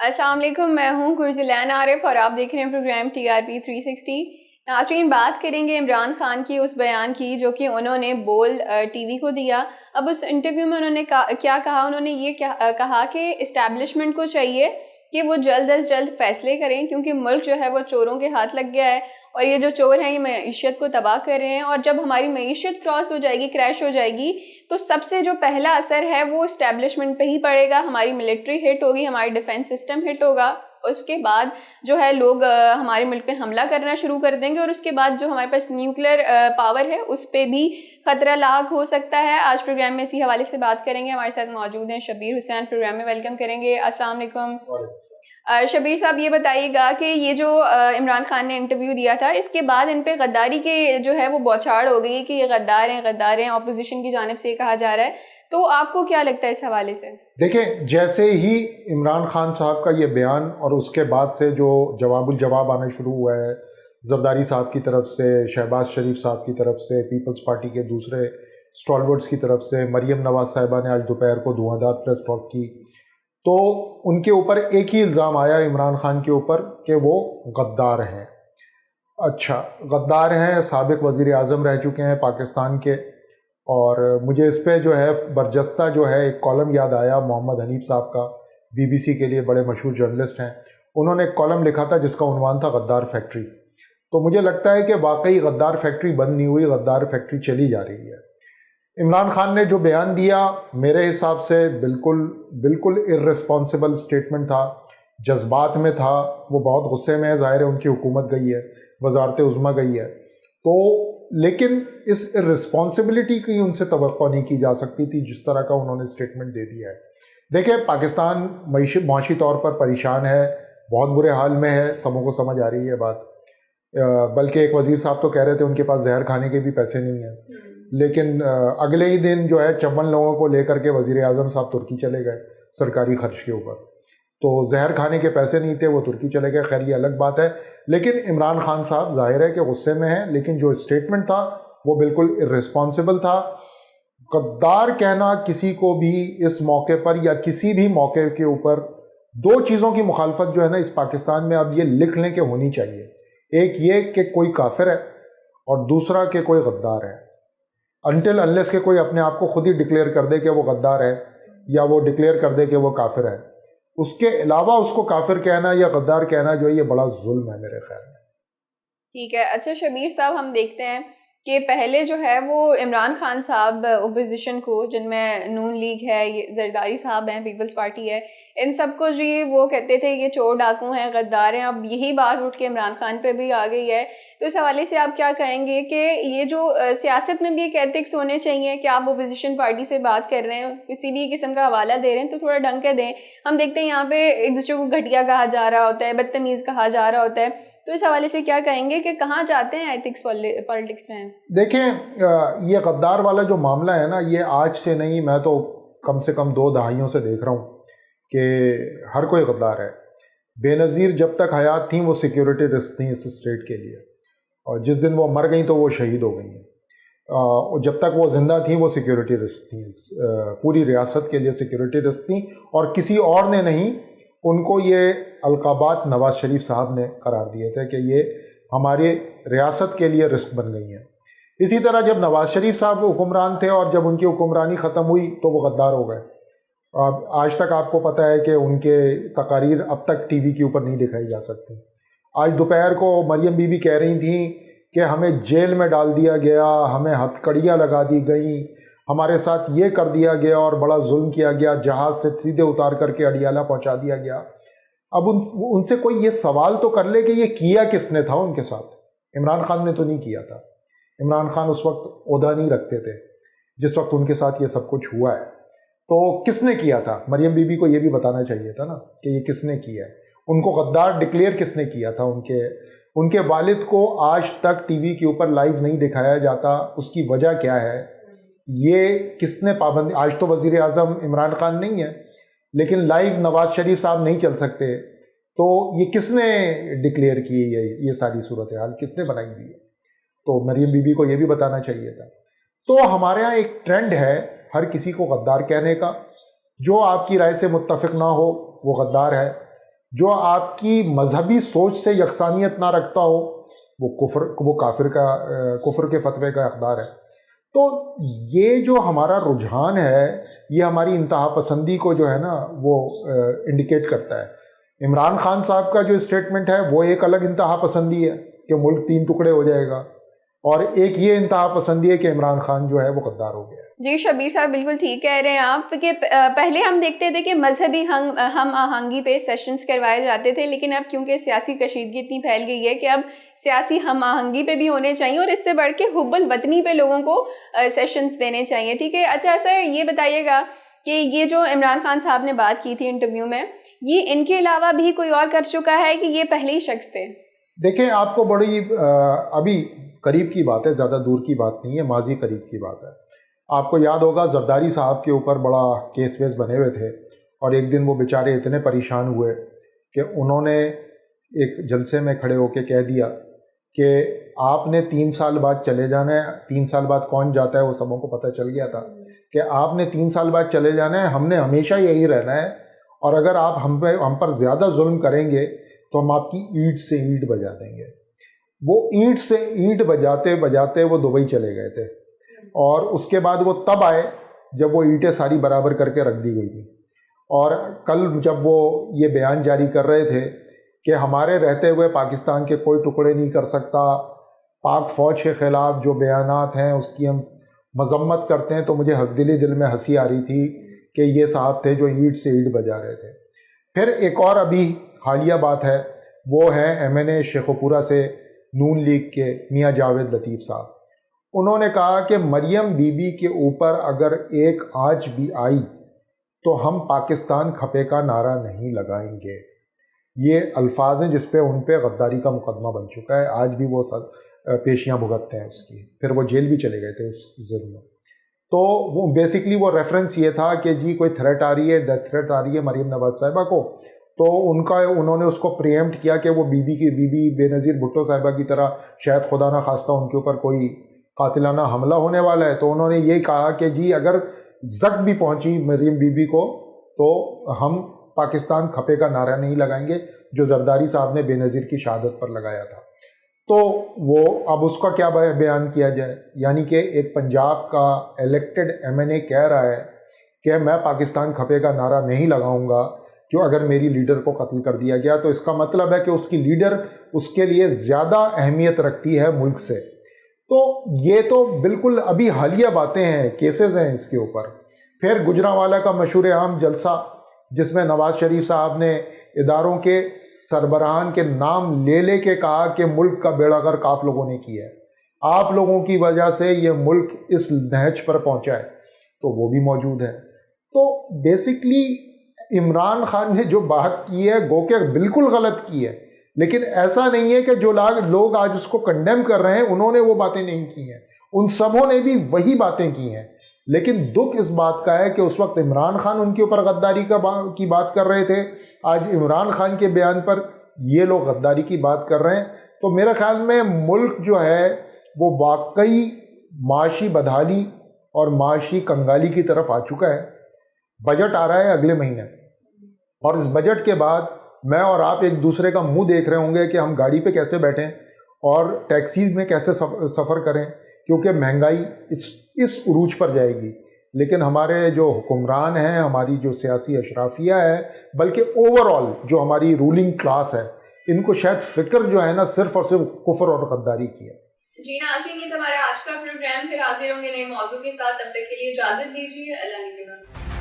السلام علیکم، میں ہوں گرجلین عارف اور آپ دیکھ رہے ہیں پروگرام TRP 360۔ ناظرین، بات کریں گے عمران خان کی اس بیان کی جو کہ انہوں نے بول ٹی وی کو دیا۔ اب اس انٹرویو میں انہوں نے کیا کہا؟ انہوں نے یہ کہا کہ اسٹیبلشمنٹ کو چاہیے کہ وہ جلد از جلد فیصلے کریں کیونکہ ملک جو ہے وہ چوروں کے ہاتھ لگ گیا ہے، اور یہ جو چور ہیں یہ معیشت کو تباہ کر رہے ہیں، اور جب ہماری معیشت کراس ہو جائے گی، کریش ہو جائے گی، تو سب سے جو پہلا اثر ہے وہ اسٹیبلشمنٹ پہ ہی پڑے گا۔ ہماری ملٹری ہٹ ہوگی، ہماری ڈیفنس سسٹم ہٹ ہوگا، اس کے بعد جو ہے لوگ ہمارے ملک پہ حملہ کرنا شروع کر دیں گے، اور اس کے بعد جو ہمارے پاس نیوکلیر پاور ہے اس پہ بھی خطرہ لاحق ہو سکتا ہے۔ آج پروگرام میں اسی حوالے سے بات کریں گے۔ ہمارے ساتھ موجود ہیں شبیر حسین، پروگرام میں ویلکم کریں گے۔ السلام علیکم شبیر صاحب، یہ بتائیے گا کہ یہ جو عمران خان نے انٹرویو دیا تھا، اس کے بعد ان پہ غداری کے جو ہے وہ بوچھاڑ ہو گئی کہ یہ غدار ہیں، اپوزیشن کی جانب سے یہ کہا جا رہا ہے، تو آپ کو کیا لگتا ہے اس حوالے سے؟ دیکھیں، جیسے ہی عمران خان صاحب کا یہ بیان اور اس کے بعد سے جو جواب الجواب آنا شروع ہوا ہے زرداری صاحب کی طرف سے، شہباز شریف صاحب کی طرف سے، پیپلز پارٹی کے دوسرے اسٹالورڈز کی طرف سے، مریم نواز صاحبہ نے آج دوپہر کو دھواں دار پریس ٹاک کی، تو ان کے اوپر ایک ہی الزام آیا عمران خان کے اوپر کہ وہ غدار ہیں۔ اچھا، غدار ہیں، سابق وزیر اعظم رہ چکے ہیں پاکستان کے، اور مجھے اس پہ جو ہے برجستہ جو ہے ایک کالم یاد آیا محمد حنیف صاحب کا، BBC کے لیے بڑے مشہور جرنلسٹ ہیں، انہوں نے ایک کالم لکھا تھا جس کا عنوان تھا غدار فیکٹری۔ تو مجھے لگتا ہے کہ واقعی غدار فیکٹری بند نہیں ہوئی، غدار فیکٹری چلی جا رہی ہے۔ عمران خان نے جو بیان دیا میرے حساب سے بالکل ارریسپانسبل سٹیٹمنٹ تھا، جذبات میں تھا، وہ بہت غصے میں ہے، ظاہر ہے ان کی حکومت گئی ہے، وزارت عظمیٰ گئی ہے، تو لیکن اس ارریسپانسبلٹی کی ان سے توقع نہیں کی جا سکتی تھی جس طرح کا انہوں نے سٹیٹمنٹ دے دیا ہے۔ دیکھیں، پاکستان معاشی طور پر پریشان ہے، بہت برے حال میں ہے، سبوں کو سمجھ آ رہی ہے بات، بلکہ ایک وزیر صاحب تو کہہ رہے تھے ان کے پاس زہر کھانے کے بھی پیسے نہیں ہیں، لیکن اگلے ہی دن جو ہے 54 لوگوں کو لے کر کے وزیر اعظم صاحب ترکی چلے گئے سرکاری خرچ کے اوپر، تو زہر کھانے کے پیسے نہیں تھے، وہ ترکی چلے گئے، خیر یہ الگ بات ہے۔ لیکن عمران خان صاحب ظاہر ہے کہ غصے میں ہیں، لیکن جو اسٹیٹمنٹ تھا وہ بالکل ارریسپانسبل تھا۔ غدار کہنا کسی کو بھی اس موقع پر یا کسی بھی موقع کے اوپر، دو چیزوں کی مخالفت جو ہے نا اس پاکستان میں اب یہ لکھ لیں کہ ہونی چاہیے، ایک یہ کہ کوئی کافر ہے اور دوسرا کہ کوئی غدار ہے۔ انٹل انلیس کہ کوئی اپنے آپ کو خود ہی ڈکلیئر کر دے کہ وہ غدار ہے یا وہ ڈکلیئر کر دے کہ وہ کافر ہے، اس کے علاوہ اس کو کافر کہنا یا غدار کہنا جو ہے یہ بڑا ظلم ہے میرے خیال میں۔ ٹھیک ہے، اچھا شبیر صاحب، ہم دیکھتے ہیں کہ پہلے جو ہے وہ عمران خان صاحب اپوزیشن کو، جن میں نون لیگ ہے، یہ زرداری صاحب ہیں، پیپلز پارٹی ہے، ان سب کو جی وہ کہتے تھے یہ چور ڈاکو ہیں، غدار ہیں۔ اب یہی بات اٹھ کے عمران خان پہ بھی آ گئی ہے، تو اس حوالے سے آپ کیا کہیں گے کہ یہ جو سیاست میں بھی ایک ایتھکس ہونے چاہیے کہ آپ اپوزیشن پارٹی سے بات کر رہے ہیں، کسی بھی قسم کا حوالہ دے رہے ہیں تو تھوڑا ڈھنگ کے دیں۔ ہم دیکھتے ہیں یہاں پہ ایک دوسرے کو گھٹیا کہا جا رہا ہوتا ہے، بدتمیز کہا جا رہا ہوتا ہے، تو اس حوالے سے کیا کہیں گے کہ کہاں جاتے ہیں ایتھکس پالیٹکس میں؟ دیکھیں، یہ غدار والا جو معاملہ ہے نا، یہ آج سے نہیں، میں تو کم سے کم 2 دہائیوں سے دیکھ رہا ہوں کہ ہر کوئی غدار ہے۔ بے نظیر جب تک حیات تھیں وہ سیکیورٹی رسک تھیں اس اسٹیٹ کے لیے، اور جس دن وہ مر گئیں تو وہ شہید ہو گئی ہیں، اور جب تک وہ زندہ تھیں وہ سیکیورٹی رسک تھیں، پوری ریاست کے لیے سیکیورٹی رسک تھیں، اور کسی اور نے نہیں، ان کو یہ القابات نواز شریف صاحب نے قرار دیے تھے کہ یہ ہماری ریاست کے لیے رسک بن گئی ہیں۔ اسی طرح جب نواز شریف صاحب حکمران تھے اور جب ان کی حکمرانی ختم ہوئی تو وہ غدار ہو گئے۔ آج تک آپ کو پتہ ہے کہ ان کے تقاریر اب تک ٹی وی کے اوپر نہیں دکھائی جا سکتی۔ آج دوپہر کو مریم بی بی کہہ رہی تھیں کہ ہمیں جیل میں ڈال دیا گیا، ہمیں ہتھکڑیاں لگا دی گئیں، ہمارے ساتھ یہ کر دیا گیا اور بڑا ظلم کیا گیا، جہاز سے سیدھے اتار کر کے اڈیالہ پہنچا دیا گیا۔ اب ان سے کوئی یہ سوال تو کر لے کہ یہ کیا کس نے تھا ان کے ساتھ؟ عمران خان نے تو نہیں کیا تھا، عمران خان اس وقت عہدہ نہیں رکھتے تھے جس وقت ان کے ساتھ یہ سب کچھ ہوا ہے، تو کس نے کیا تھا؟ مریم بی بی کو یہ بھی بتانا چاہیے تھا نا کہ یہ کس نے کیا ہے، ان کو غدار ڈکلیئر کس نے کیا تھا؟ ان کے والد کو آج تک ٹی وی کے اوپر لائیو نہیں دکھایا جاتا، اس کی وجہ کیا ہے؟ یہ کس نے پابندی؟ آج تو وزیر اعظم عمران خان نہیں ہے، لیکن لائیو نواز شریف صاحب نہیں چل سکتے، تو یہ کس نے ڈکلیئر کی ہے؟ یہ ساری صورتحال کس نے بنائی ہوئی ہے؟ تو مریم بی بی کو یہ بھی بتانا چاہیے تھا۔ تو ہمارے ہاں ایک ٹرینڈ ہے ہر کسی کو غدار کہنے کا، جو آپ کی رائے سے متفق نہ ہو وہ غدار ہے، جو آپ کی مذہبی سوچ سے یکسانیت نہ رکھتا ہو وہ کفر کے فتوے کا حقدار ہے. تو یہ جو ہمارا رجحان ہے یہ ہماری انتہا پسندی کو جو ہے نا وہ انڈیکیٹ کرتا ہے. عمران خان صاحب کا جو اسٹیٹمنٹ ہے وہ ایک الگ انتہا پسندی ہے کہ ملک 3 ٹکڑے ہو جائے گا, اور ایک یہ انتہا پسندی ہے کہ عمران خان جو ہے وہ غدار ہو گیا. جی شبیر صاحب بالکل ٹھیک کہہ رہے ہیں آپ کہ پہلے ہم دیکھتے تھے کہ مذہبی ہم آہنگی پہ سیشنز کروائے جاتے تھے, لیکن اب کیونکہ سیاسی کشیدگی اتنی پھیل گئی ہے کہ اب سیاسی ہم آہنگی پہ بھی ہونے چاہیے, اور اس سے بڑھ کے حب الوطنی پہ لوگوں کو سیشنز دینے چاہیے. ٹھیک ہے, اچھا سر یہ بتائیے گا کہ یہ جو عمران خان صاحب نے بات کی تھی انٹرویو میں, یہ ان کے علاوہ بھی کوئی اور کر چکا ہے کہ یہ پہلے ہی شخص تھے؟ دیکھیں آپ کو بڑی ابھی قریب کی بات ہے, زیادہ دور کی بات نہیں ہے, ماضی قریب کی بات ہے. آپ کو یاد ہوگا زرداری صاحب کے اوپر بڑا کیس ویس بنے ہوئے تھے, اور ایک دن وہ بیچارے اتنے پریشان ہوئے کہ انہوں نے ایک جلسے میں کھڑے ہو کے کہہ دیا کہ آپ نے 3 سال بعد چلے جانا ہے. 3 سال بعد کون جاتا ہے وہ سبوں کو پتہ چل گیا تھا کہ آپ نے 3 سال بعد چلے جانا ہے, ہم نے ہمیشہ یہی رہنا ہے, اور اگر آپ ہم پر زیادہ ظلم کریں گے تو ہم آپ کی اینٹ سے اینٹ بجا دیں گے. وہ اینٹ سے اینٹ بجاتے بجاتے وہ دبئی چلے گئے تھے, اور اس کے بعد وہ تب آئے جب وہ اینٹیں ساری برابر کر کے رکھ دی گئی تھیں. اور کل جب وہ یہ بیان جاری کر رہے تھے کہ ہمارے رہتے ہوئے پاکستان کے کوئی ٹکڑے نہیں کر سکتا, پاک فوج کے خلاف جو بیانات ہیں اس کی ہم مذمت کرتے ہیں, تو مجھے دل میں ہنسی آ رہی تھی کہ یہ صاحب تھے جو اینٹ سے اینٹ بجا رہے تھے. پھر ایک اور ابھی حالیہ بات ہے, وہ ہے MNA شیخو پورہ سے نون لیگ کے میاں جاوید لطیف صاحب. انہوں نے کہا کہ مریم بی بی کے اوپر اگر ایک آنچ بھی آئی تو ہم پاکستان کھپے کا نعرہ نہیں لگائیں گے. یہ الفاظ ہیں جس پہ ان پہ غداری کا مقدمہ بن چکا ہے, آج بھی وہ پیشیاں بھگتتے ہیں اس کی. پھر وہ جیل بھی چلے گئے تھے اس ظلم میں. تو وہ بیسکلی وہ ریفرنس یہ تھا کہ جی کوئی تھریٹ آ رہی ہے, ڈیتھ تھریٹ آ رہی ہے مریم نواز صاحبہ کو, تو انہوں نے اس کو پریمپٹ کیا کہ وہ بی بی بے نظیر بھٹو صاحبہ کی طرح شاید خدا نہ خواستہ ان کے اوپر کوئی قاتلانہ حملہ ہونے والا ہے. تو انہوں نے یہ کہا کہ جی اگر زک بھی پہنچی مریم بی بی کو تو ہم پاکستان کھپے کا نعرہ نہیں لگائیں گے, جو زرداری صاحب نے بے نظیر کی شہادت پر لگایا تھا. تو وہ اب اس کا کیا بیان کیا جائے, یعنی کہ ایک پنجاب کا الیکٹڈ MNA کہہ رہا ہے کہ میں پاکستان کھپے کا نعرہ نہیں لگاؤں گا کہ اگر میری لیڈر کو قتل کر دیا گیا, تو اس کا مطلب ہے کہ اس کی لیڈر اس کے لیے زیادہ اہمیت رکھتی ہے ملک سے. تو یہ تو بالکل ابھی حالیہ باتیں ہیں, کیسز ہیں اس کے اوپر. پھر گجرانوالہ کا مشہور عام جلسہ جس میں نواز شریف صاحب نے اداروں کے سربراہان کے نام لے کے کہا کہ ملک کا بیڑا غرق آپ لوگوں نے کیا ہے, آپ لوگوں کی وجہ سے یہ ملک اس نہج پر پہنچا ہے, تو وہ بھی موجود ہے. تو بیسکلی عمران خان نے جو بات کی ہے گو کہ بالکل غلط کی ہے, لیکن ایسا نہیں ہے کہ جو لوگ آج اس کو کنڈیم کر رہے ہیں انہوں نے وہ باتیں نہیں کی ہیں, ان سبوں نے بھی وہی باتیں کی ہیں. لیکن دکھ اس بات کا ہے کہ اس وقت عمران خان ان کے اوپر غداری کی بات کر رہے تھے, آج عمران خان کے بیان پر یہ لوگ غداری کی بات کر رہے ہیں. تو میرے خیال میں ملک جو ہے وہ واقعی معاشی بدحالی اور معاشی کنگالی کی طرف آ چکا ہے. بجٹ آ رہا ہے اگلے مہینے, اور اس بجٹ کے بعد میں اور آپ ایک دوسرے کا منہ دیکھ رہے ہوں گے کہ ہم گاڑی پہ کیسے بیٹھیں اور ٹیکسی میں کیسے سفر کریں, کیونکہ مہنگائی اس عروج پر جائے گی. لیکن ہمارے جو حکمران ہیں, ہماری جو سیاسی اشرافیہ ہے, بلکہ اوور آل جو ہماری رولنگ کلاس ہے, ان کو شاید فکر جو ہے نا صرف اور صرف کفر اور غداری کی ہے. جی ناظرین, یہ تو ہمارا آج کا پروگرام, پھر حاضر ہوں گے نئے موضوع کے ساتھ. تب تک کے لیے اجازت دیجیے, اللہ نگہبان.